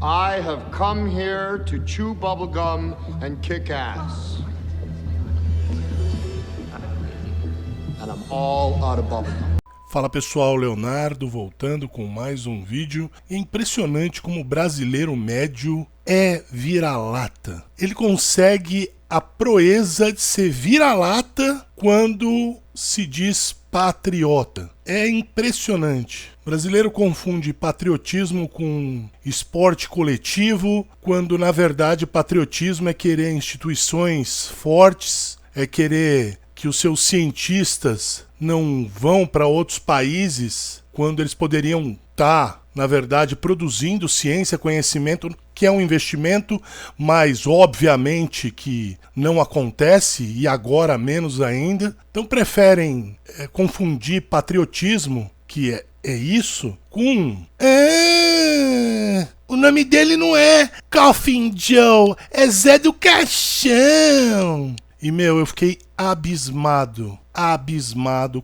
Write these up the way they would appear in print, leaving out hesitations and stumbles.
I have come here to chew bubblegum and kick ass. And I'm all out of bubblegum. Fala pessoal, Leonardo voltando com mais um vídeo. É impressionante como o brasileiro médio é vira-lata. Ele consegue a proeza de ser vira-lata quando se diz patriota. É impressionante. O brasileiro confunde patriotismo com esporte coletivo, quando na verdade patriotismo é querer instituições fortes, é querer que os seus cientistas não vão para outros países quando eles poderiam estar, na verdade, produzindo ciência, conhecimento, que é um investimento, mas obviamente que não acontece e agora menos ainda. Então preferem confundir patriotismo, que é isso, com... o nome dele não é Coffin Joe, é Zé do Caixão. E, eu fiquei abismado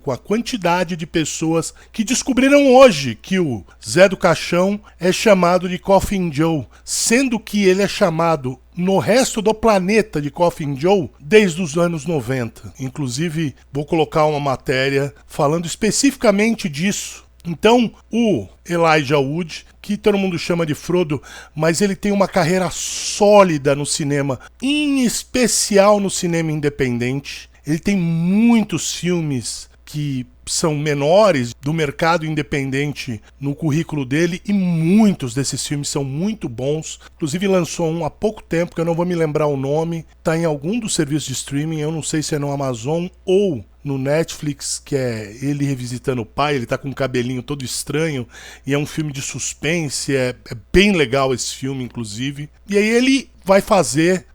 com a quantidade de pessoas que descobriram hoje que o Zé do Caixão é chamado de Coffin Joe, sendo que ele é chamado no resto do planeta de Coffin Joe desde os anos 90. Inclusive, vou colocar uma matéria falando especificamente disso. Então, o Elijah Wood, que todo mundo chama de Frodo, mas ele tem uma carreira sólida no cinema, em especial no cinema independente. Ele tem muitos filmes que são menores do mercado independente no currículo dele e muitos desses filmes são muito bons. Inclusive lançou um há pouco tempo, que eu não vou me lembrar o nome, está em algum dos serviços de streaming, eu não sei se é no Amazon ou no Netflix, que é ele revisitando o pai. Ele tá com um cabelinho todo estranho e é um filme de suspense, é bem legal esse filme, inclusive. E aí ele vai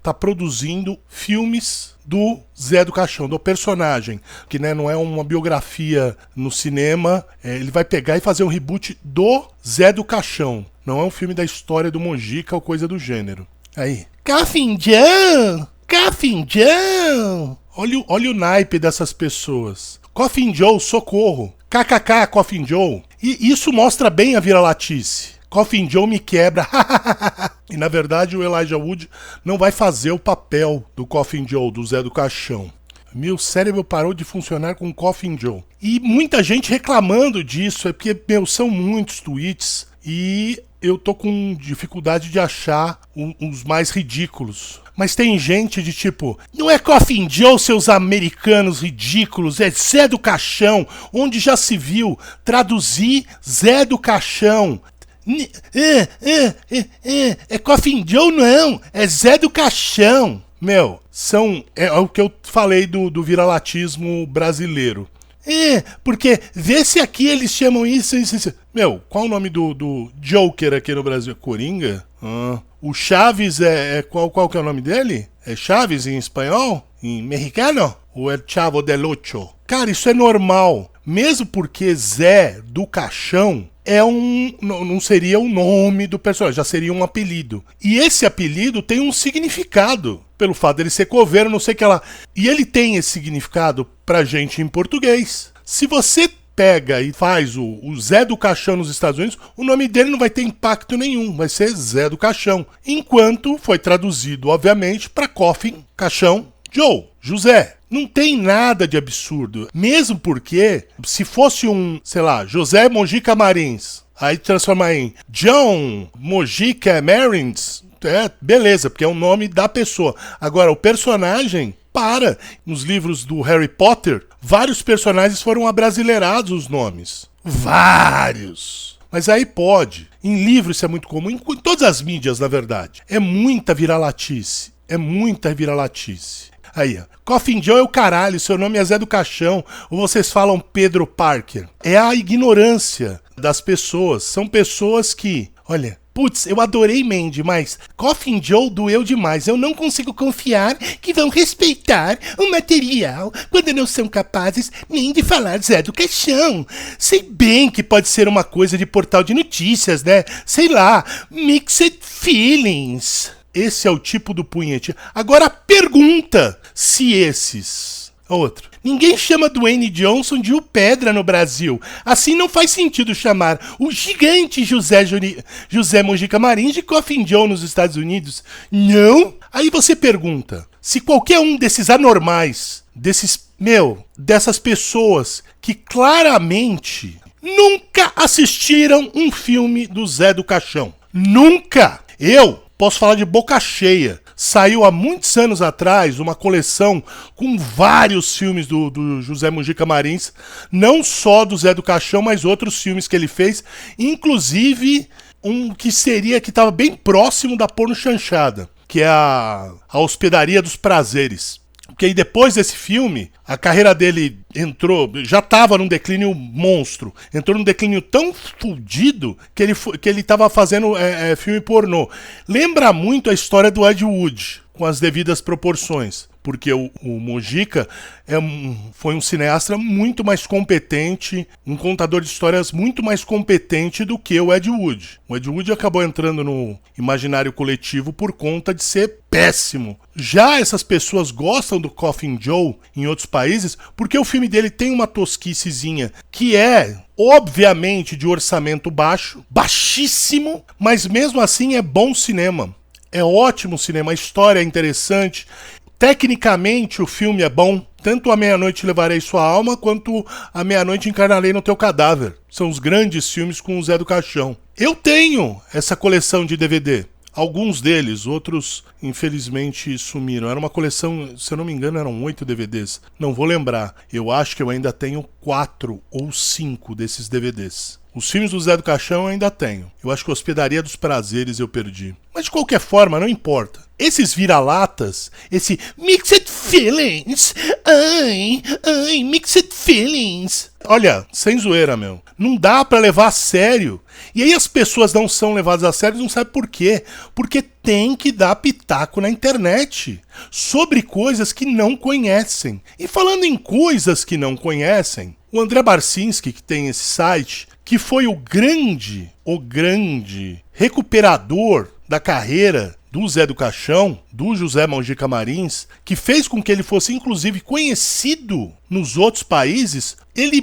tá produzindo filmes do Zé do Caixão, do personagem, que não é uma biografia no cinema, ele vai pegar e fazer um reboot do Zé do Caixão. Não é um filme da história do Mojica ou coisa do gênero. Aí, Coffin Joe! Coffin Joe! Olha o naipe dessas pessoas. Coffin Joe, socorro. KKK, Coffin Joe. E isso mostra bem a vira-latice. Coffin Joe me quebra. E na verdade o Elijah Wood não vai fazer o papel do Coffin Joe, do Zé do Caixão. Meu cérebro parou de funcionar com Coffin Joe. E muita gente reclamando disso, porque, são muitos tweets e eu tô com dificuldade de achar os mais ridículos. Mas tem gente de tipo, não é Coffin Joe, seus americanos ridículos, é Zé do Caixão, onde já se viu traduzir Zé do Caixão. É Coffin Joe não, é Zé do Caixão. É o que eu falei do viralatismo brasileiro. Porque vê se aqui eles chamam isso. Qual o nome do Joker aqui no Brasil? Coringa? O Chaves qual que é o nome dele? É Chaves em espanhol? Em mexicano? Ou é Chavo del Ocho? Cara, isso é normal. Mesmo porque Zé do Caixão não seria o nome do personagem, já seria um apelido. E esse apelido tem um significado, pelo fato dele ser coveiro, não sei o que lá. E ele tem esse significado pra gente em português. Se você pega e faz o Zé do Caixão nos Estados Unidos, o nome dele não vai ter impacto nenhum, vai ser Zé do Caixão. Enquanto foi traduzido, obviamente, para Coffin, Caixão, Joe, José. Não tem nada de absurdo. Mesmo porque, se fosse José Mojica Marins, aí transformar em John Mojica Marins, beleza, porque é o nome da pessoa. Agora, o personagem, nos livros do Harry Potter, vários personagens foram abrasileirados os nomes. Vários! Mas aí pode. Em livro isso é muito comum, em todas as mídias, na verdade. É muita viralatice. Aí, Coffin Joe é o caralho, seu nome é Zé do Caixão, ou vocês falam Pedro Parker. É a ignorância das pessoas. São pessoas que, olha, putz, eu adorei Mandy, mas Coffin Joe doeu demais. Eu não consigo confiar que vão respeitar o material quando não são capazes nem de falar Zé do Caixão. Sei bem que pode ser uma coisa de portal de notícias, né? Sei lá, mixed feelings. Esse é o tipo do punhete. Agora pergunta se esses Outro. Ninguém chama Dwayne Johnson de O Pedra no Brasil. Assim não faz sentido chamar o gigante José Mojica Marins de Coffin Joe nos Estados Unidos. Não? Aí você pergunta, se qualquer um desses anormais, dessas pessoas que claramente nunca assistiram um filme do Zé do Caixão. Nunca! Eu posso falar de boca cheia. Saiu há muitos anos atrás uma coleção com vários filmes do José Mojica Marins, não só do Zé do Caixão, mas outros filmes que ele fez, inclusive um que estava bem próximo da Porno Chanchada, que é a Hospedaria dos Prazeres. Porque aí depois desse filme, a carreira dele já estava num declínio monstro. Entrou num declínio tão fudido que ele estava fazendo filme pornô. Lembra muito a história do Ed Wood, com as devidas proporções. Porque o Mojica foi um cineasta muito mais competente, um contador de histórias muito mais competente do que o Ed Wood. O Ed Wood acabou entrando no imaginário coletivo por conta de ser péssimo. Já essas pessoas gostam do Coffin Joe em outros países porque o filme dele tem uma tosquicezinha que é, obviamente, de orçamento baixo, baixíssimo, mas mesmo assim é bom cinema. É ótimo cinema, a história é interessante. Tecnicamente o filme é bom, tanto A Meia-Noite Levarei Sua Alma quanto A Meia-Noite Encarnarei no Teu Cadáver. São os grandes filmes com o Zé do Caixão. Eu tenho essa coleção de DVD. Alguns deles, outros infelizmente sumiram. Era uma coleção, se eu não me engano, eram 8 DVDs. Não vou lembrar. Eu acho que eu ainda tenho 4 ou 5 desses DVDs. Os filmes do Zé do Caixão eu ainda tenho. Eu acho que a Hospedaria dos Prazeres eu perdi. Mas de qualquer forma, não importa. Esses vira-latas, esse Mixed Feelings, Mixed Feelings. Olha, sem zoeira, meu. Não dá pra levar a sério. E aí as pessoas não são levadas a sério e não sabem por quê. Porque tem que dar pitaco na internet sobre coisas que não conhecem. E falando em coisas que não conhecem, o André Barcinski, que tem esse site, que foi o grande recuperador da carreira do Zé do Caixão, do José Mojica Marins, que fez com que ele fosse inclusive conhecido nos outros países, ele,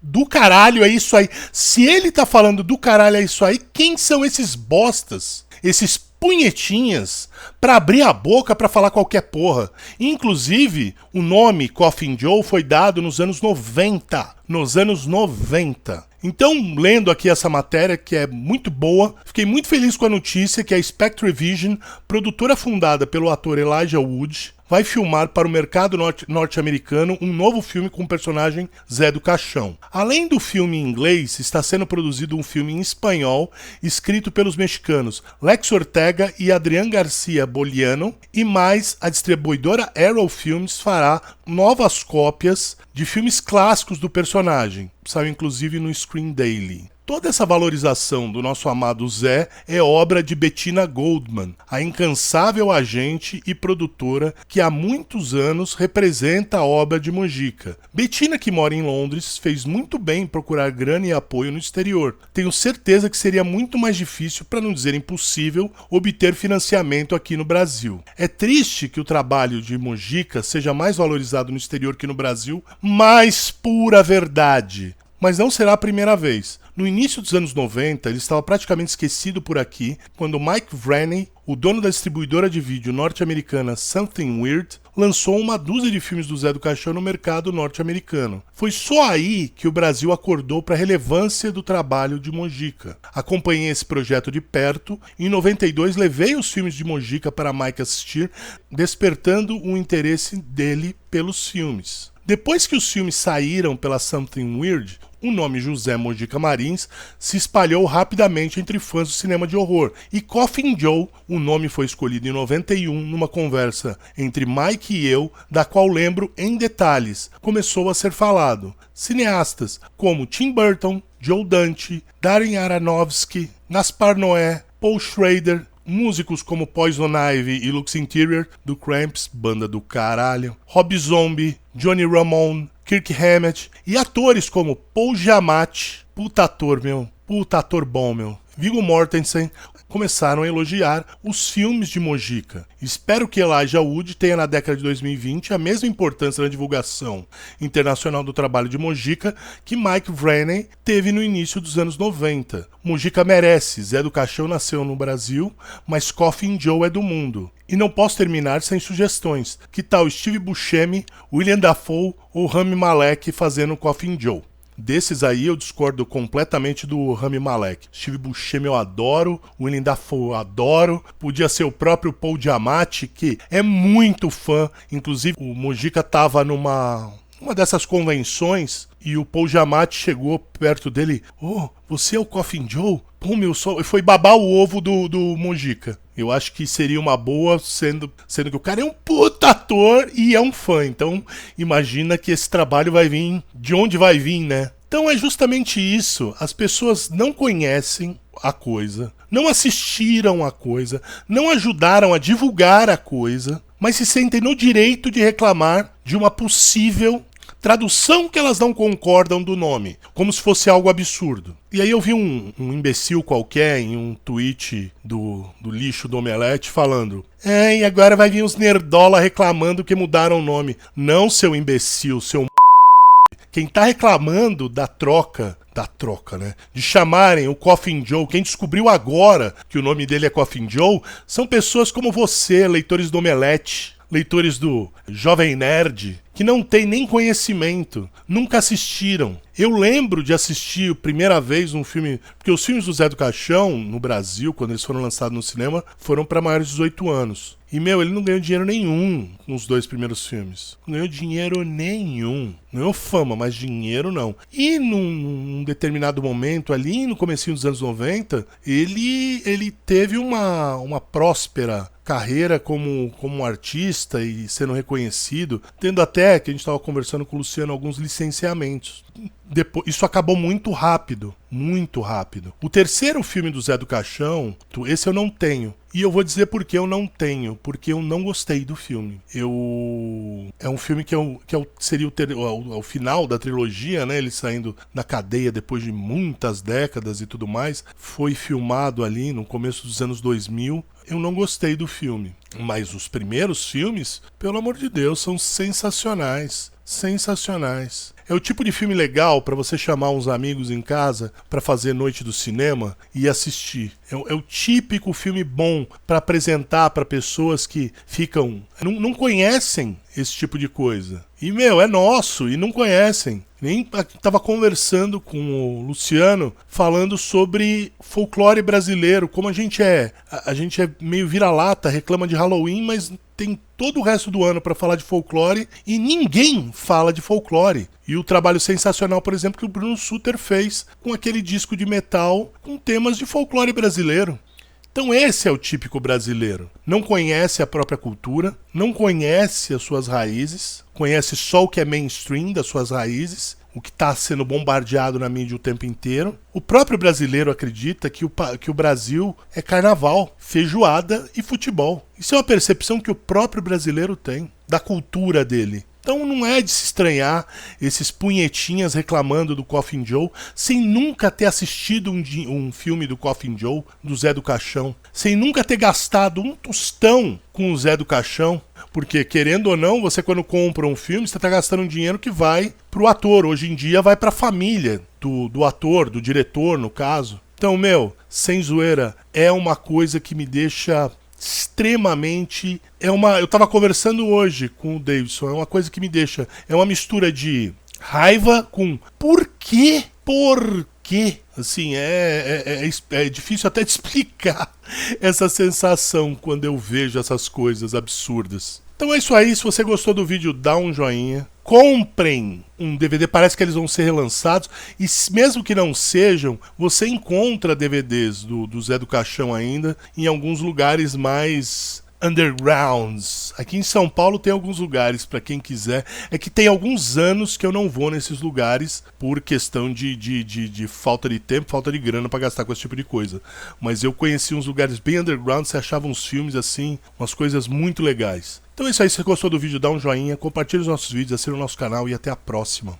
do caralho é isso aí. Se ele tá falando do caralho é isso aí, quem são esses bostas? Esses punhetinhas pra abrir a boca pra falar qualquer porra. Inclusive, o nome Coffin Joe foi dado nos anos 90. Nos anos 90. Então, lendo aqui essa matéria, que é muito boa, fiquei muito feliz com a notícia que a Spectrevision, produtora fundada pelo ator Elijah Wood, vai filmar para o mercado norte-americano um novo filme com o personagem Zé do Caixão. Além do filme em inglês, está sendo produzido um filme em espanhol, escrito pelos mexicanos Lex Ortega e Adrián García Boliano, e mais a distribuidora Arrow Films fará novas cópias de filmes clássicos do personagem. Saiu inclusive no Screen Daily. Toda essa valorização do nosso amado Zé é obra de Bettina Goldman, a incansável agente e produtora que há muitos anos representa a obra de Mojica. Bettina, que mora em Londres, fez muito bem em procurar grana e apoio no exterior. Tenho certeza que seria muito mais difícil, para não dizer impossível, obter financiamento aqui no Brasil. É triste que o trabalho de Mojica seja mais valorizado no exterior que no Brasil, mas pura verdade. Mas não será a primeira vez. No início dos anos 90, ele estava praticamente esquecido por aqui, quando Mike Vraney, o dono da distribuidora de vídeo norte-americana Something Weird, lançou uma dúzia de filmes do Zé do Caixão no mercado norte-americano. Foi só aí que o Brasil acordou para a relevância do trabalho de Mojica. Acompanhei esse projeto de perto e em 92 levei os filmes de Mojica para Mike assistir, despertando o interesse dele pelos filmes. Depois que os filmes saíram pela Something Weird, o nome José Mojica Marins se espalhou rapidamente entre fãs do cinema de horror, e Coffin Joe, o nome foi escolhido em 91 numa conversa entre Mike e eu, da qual lembro em detalhes. Começou a ser falado. Cineastas como Tim Burton, Joe Dante, Darren Aronofsky, Gaspar Noé, Paul Schrader, músicos como Poison Ivy e Lux Interior, do Cramps, banda do caralho, Rob Zombie, Johnny Ramone, Kirk Hammett, e atores como Paul Giamatti, puta ator, meu, puta ator bom, meu. Viggo Mortensen começaram a elogiar os filmes de Mojica. Espero que Elijah Wood tenha na década de 2020 a mesma importância na divulgação internacional do trabalho de Mojica que Mike Vraney teve no início dos anos 90. Mojica merece, Zé do Caixão nasceu no Brasil, mas Coffin Joe é do mundo. E não posso terminar sem sugestões. Que tal Steve Buscemi, William Dafoe ou Rami Malek fazendo Coffin Joe? Desses aí eu discordo completamente do Rami Malek. Steve Buscemi eu adoro, William Dafoe eu adoro. Podia ser o próprio Paul Giamatti, que é muito fã. Inclusive o Mojica tava numa dessas convenções e o Paul Giamatti chegou perto dele. Oh, você é o Coffin Joe? Pô, meu só... Foi babar o ovo do Mojica. Eu acho que seria uma boa, sendo que o cara é um puta ator e é um fã. Então, imagina que esse trabalho vai vir... De onde vai vir, né? Então é justamente isso. As pessoas não conhecem a coisa, não assistiram a coisa, não ajudaram a divulgar a coisa, mas se sentem no direito de reclamar de uma possível tradução que elas não concordam do nome, como se fosse algo absurdo. E aí eu vi um imbecil qualquer em um tweet do lixo do Omelete falando: e agora vai vir os nerdola reclamando que mudaram o nome. Não, seu imbecil, seu... Quem tá reclamando da troca, né? De chamarem o Coffin Joe, quem descobriu agora que o nome dele é Coffin Joe, são pessoas como você, leitores do Omelete, leitores do Jovem Nerd, que não tem nem conhecimento, nunca assistiram. Eu lembro de assistir a primeira vez um filme, porque os filmes do Zé do Caixão, no Brasil, quando eles foram lançados no cinema, foram para maiores de 18 anos. E, ele não ganhou dinheiro nenhum com os 2 primeiros filmes. Não ganhou dinheiro nenhum. Não ganhou fama, mas dinheiro não. E num determinado momento ali, no comecinho dos anos 90, ele teve uma próspera carreira como artista e sendo reconhecido, tendo até, que a gente estava conversando com o Luciano, alguns licenciamentos. Depois, isso acabou muito rápido, muito rápido. O terceiro filme do Zé do Caixão, esse eu não tenho. E eu vou dizer por que eu não tenho, porque eu não gostei do filme. É um filme que seria o final da trilogia, né? Ele saindo da cadeia depois de muitas décadas e tudo mais. Foi filmado ali no começo dos anos 2000. Eu não gostei do filme. Mas os primeiros filmes, pelo amor de Deus, são sensacionais. Sensacionais. É o tipo de filme legal para você chamar uns amigos em casa para fazer noite do cinema e assistir. É o típico filme bom para apresentar para pessoas que não conhecem esse tipo de coisa. E, é nosso e não conhecem. Nem estava conversando com o Luciano falando sobre folclore brasileiro, como a gente é meio vira-lata, reclama de Halloween, mas tem todo o resto do ano para falar de folclore e ninguém fala de folclore. E o trabalho sensacional, por exemplo, que o Bruno Sutter fez com aquele disco de metal com temas de folclore brasileiro. Então esse é o típico brasileiro. Não conhece a própria cultura, não conhece as suas raízes, conhece só o que é mainstream das suas raízes, o que está sendo bombardeado na mídia o tempo inteiro. O próprio brasileiro acredita que o Brasil é carnaval, feijoada e futebol. Isso é uma percepção que o próprio brasileiro tem da cultura dele. Então não é de se estranhar esses punhetinhas reclamando do Coffin Joe sem nunca ter assistido um filme do Coffin Joe, do Zé do Caixão, sem nunca ter gastado um tostão com o Zé do Caixão, porque querendo ou não, você quando compra um filme, você está gastando um dinheiro que vai pro ator, hoje em dia vai pra família do ator, do diretor no caso. Então, sem zoeira, é uma coisa que me deixa... extremamente... Eu tava conversando hoje com o Davidson, é uma coisa que me deixa... É uma mistura de raiva com por quê? Por quê? Assim, é difícil até de explicar essa sensação quando eu vejo essas coisas absurdas. Então é isso aí, se você gostou do vídeo, dá um joinha. Comprem um DVD, parece que eles vão ser relançados. E mesmo que não sejam, você encontra DVDs do Zé do Caixão ainda em alguns lugares mais undergrounds. Aqui em São Paulo tem alguns lugares para quem quiser. É que tem alguns anos que eu não vou nesses lugares por questão de falta de tempo, falta de grana para gastar com esse tipo de coisa. Mas eu conheci uns lugares bem underground, você achava uns filmes assim, umas coisas muito legais. Então é isso aí, se você gostou do vídeo, dá um joinha, compartilhe os nossos vídeos, assine o nosso canal e até a próxima.